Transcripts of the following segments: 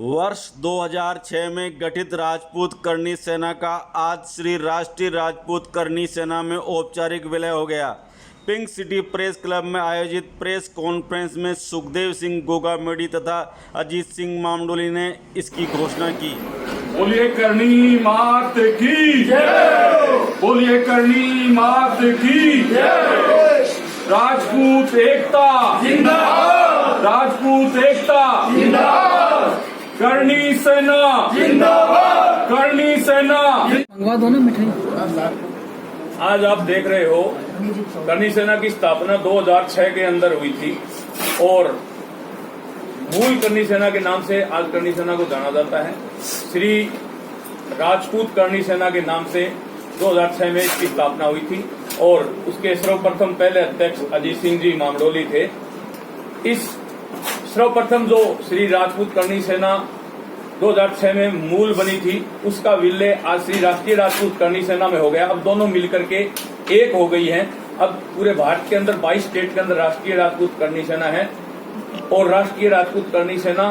वर्ष 2006 में गठित राजपूत करनी सेना का आज श्री राष्ट्रीय राजपूत करनी सेना में औपचारिक विलय हो गया। पिंक सिटी प्रेस क्लब में आयोजित प्रेस कॉन्फ्रेंस में सुखदेव सिंह गोगामेडी तथा अजीत सिंह मामडोली ने इसकी घोषणा की। बोलिए करनी मात की जय, बोलिए करनी मात की जय। राजपूत एकता जिंदाबाद, राजपूत एकता जिंदाबाद, करनी सेना जिंदाबाद, करनी सेना। मंगवा दो ना मिठाई। आज आप देख रहे हो करनी सेना की स्थापना 2006 के अंदर हुई थी और मूल करनी सेना के नाम से आज करनी सेना को जाना जाता है। श्री राजपूत करनी सेना के नाम से 2006 में इसकी स्थापना हुई थी और उसके सर्वप्रथम पहले अध्यक्ष अजीत सिंह जी मामडोली थे। इस सर्वप्रथम जो श्री राजपूत करनी सेना 2006 में मूल बनी थी उसका विलय आज श्री राष्ट्रीय राजपूत करनी सेना में हो गया। अब दोनों मिलकर के एक हो गई हैं। अब पूरे भारत के अंदर 22 स्टेट के अंदर राष्ट्रीय राजपूत करनी सेना है और राष्ट्रीय राजपूत करनी सेना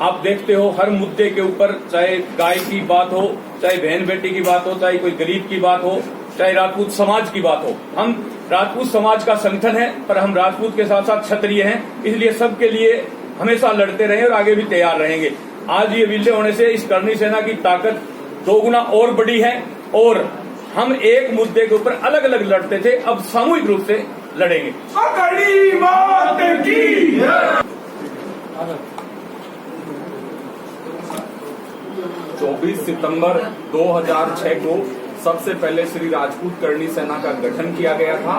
आप देखते हो हर मुद्दे के ऊपर, चाहे गाय की बात हो, चाहे बहन बेटी की बात हो, चाहे कोई गरीब की बात हो, चाहे राजपूत समाज की बात हो। हम राजपूत समाज का संगठन है पर हम राजपूत के साथ साथ क्षत्रिय हैं, इसलिए सबके लिए हमेशा लड़ते रहे और आगे भी तैयार रहेंगे। आज ये विलय होने से इस करनी सेना की ताकत दोगुना और बड़ी है और हम एक मुद्दे के ऊपर अलग अलग लड़ते थे, अब सामूहिक रूप से लड़ेंगे। करनी मात की 24 सितंबर 2006 को सबसे पहले श्री राजपूत करनी सेना का गठन किया गया था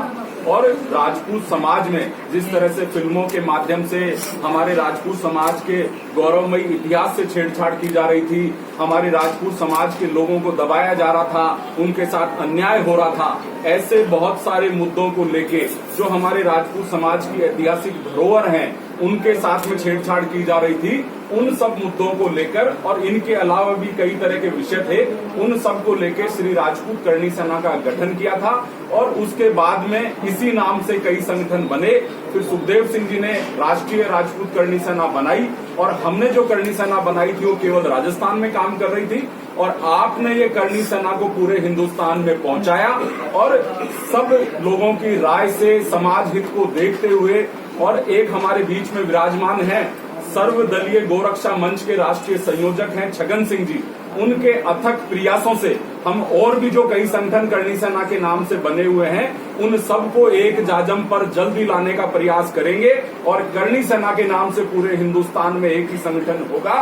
और राजपूत समाज में जिस तरह से फिल्मों के माध्यम से हमारे राजपूत समाज के गौरवमयी इतिहास से छेड़छाड़ की जा रही थी, हमारे राजपूत समाज के लोगों को दबाया जा रहा था, उनके साथ अन्याय हो रहा था, ऐसे बहुत सारे मुद्दों को लेके जो हमारे राजपूत समाज की ऐतिहासिक धरोहर हैं उनके साथ में छेड़छाड़ की जा रही थी, उन सब मुद्दों को लेकर और इनके अलावा भी कई तरह के विषय थे, उन सब को लेकर श्री राजपूत करनी सेना का गठन किया था और उसके बाद में इसी नाम से कई संगठन बने। फिर सुखदेव सिंह जी ने राष्ट्रीय राजपूत करनी सेना बनाई और हमने जो करनी सेना बनाई थी वो केवल राजस्थान में काम कर रही थी और आपने ये करनी सेना को पूरे हिंदुस्तान में पहुंचाया और सब लोगों की राय से समाज हित को देखते हुए और एक हमारे बीच में विराजमान है सर्वदलीय गोरक्षा मंच के राष्ट्रीय संयोजक हैं छगन सिंह जी, उनके अथक प्रयासों से हम और भी जो कई संगठन करनी सेना के नाम से बने हुए हैं उन सबको एक जाजम पर जल्दी लाने का प्रयास करेंगे और करनी सेना के नाम से पूरे हिंदुस्तान में एक ही संगठन होगा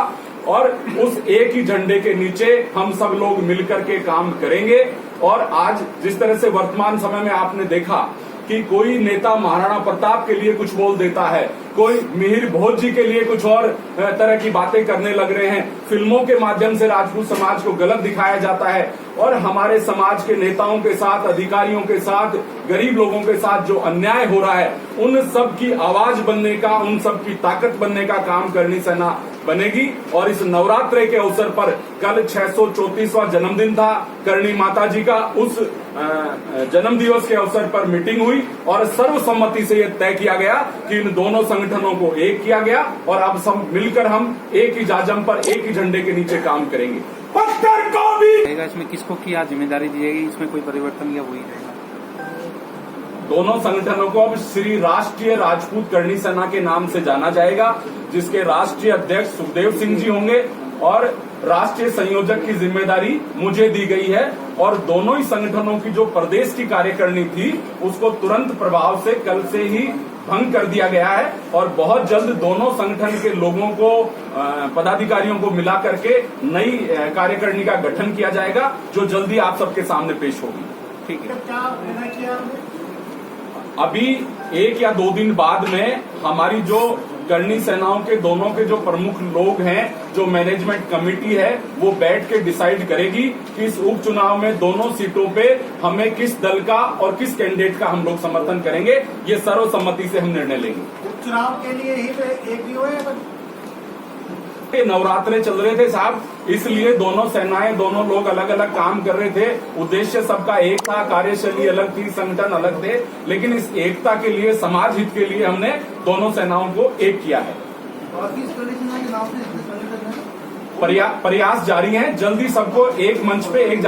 और उस एक ही झंडे के नीचे हम सब लोग मिलकर के काम करेंगे। और आज जिस तरह से वर्तमान समय में आपने देखा कि कोई नेता महाराणा प्रताप के लिए कुछ बोल देता है, कोई मिहिर भोज जी के लिए कुछ और तरह की बातें करने लग रहे हैं, फिल्मों के माध्यम से राजपूत समाज को गलत दिखाया जाता है और हमारे समाज के नेताओं के साथ, अधिकारियों के साथ, गरीब लोगों के साथ जो अन्याय हो रहा है उन सब की आवाज बनने का, उन सब की ताकत बनने का काम करनी सेना बनेगी। और इस नवरात्रे के अवसर पर कल 634वां जन्मदिन था करनी माता जी का, उस जन्म दिवस के अवसर पर मीटिंग हुई और सर्वसम्मति से यह तय किया गया कि इन दोनों संगठनों को एक किया गया और अब सब मिलकर हम एक ही जाजम पर एक ही झंडे के नीचे काम करेंगे। पत्थर को भी इसमें किसको क्या जिम्मेदारी दी जाएगी, इसमें कोई परिवर्तन या वही रहेगा? दोनों संगठनों को अब श्री राष्ट्रीय राजपूत करनी सेना के नाम से जाना जाएगा, जिसके राष्ट्रीय अध्यक्ष सुखदेव सिंह जी होंगे और राष्ट्रीय संयोजक की जिम्मेदारी मुझे दी गई है और दोनों ही संगठनों की जो प्रदेश की कार्यकारिणी थी उसको तुरंत प्रभाव से कल से ही भंग कर दिया गया है और बहुत जल्द दोनों संगठन के लोगों को, पदाधिकारियों को मिला करके नई कार्यकारिणी का गठन किया जाएगा जो जल्दी आप सबके सामने पेश होगी। ठीक है। अभी 1 या 2 दिन बाद में हमारी जो करनी सेनाओं के दोनों के जो प्रमुख लोग हैं, जो मैनेजमेंट कमेटी है, वो बैठ के डिसाइड करेगी कि इस उपचुनाव में दोनों सीटों पे हमें किस दल का और किस कैंडिडेट का हम लोग समर्थन करेंगे। ये सर्वसम्मति से हम निर्णय लेंगे। उपचुनाव के लिए ही एक ही हुए नवरात्रे चल रहे थे साहब, इसलिए दोनों सेनाएं, दोनों लोग अलग अलग काम कर रहे थे। उद्देश्य सबका एक था, कार्यशैली अलग थी, संगठन अलग थे, लेकिन इस एकता के लिए, समाज हित के लिए हमने दोनों सेनाओं को एक किया है। प्रयास जारी हैं। जल्दी सबको एक मंच पे एक